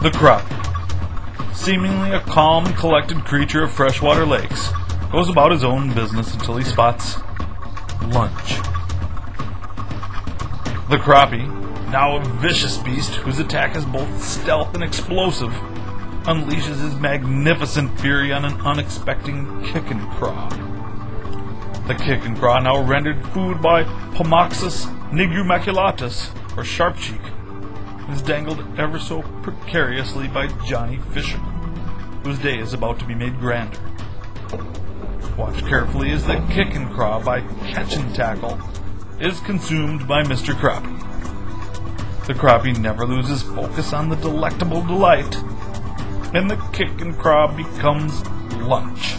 The crappie, seemingly a calm and collected creature of freshwater lakes, goes about his own business until he spots lunch. The crappie, now a vicious beast whose attack is both stealth and explosive, unleashes his magnificent fury on an unexpected kick-n-Craw. The kick-n-Craw, now rendered food by Pomoxi-negromaculatus, or sharp cheek, is dangled ever so precariously by Johny, fisherman, whose day is about to be made grander. Watch carefully as the kick-n-Craw, by catch and tackle, is consumed by Mr. Crappie. The crappie never loses focus on the delectable delight, and the kick-n-Craw becomes lunch.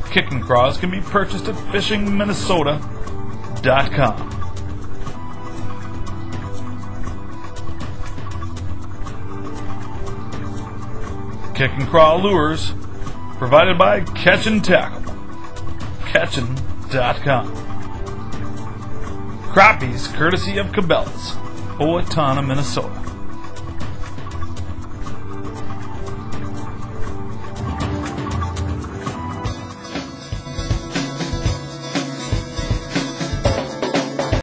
Kick-n-Craws can be purchased at fishingminnesota.com. Kick-n-Craw lures provided by Catch and Tackle. Catchin.com. Crappies courtesy of Cabela's, Owatona, Minnesota.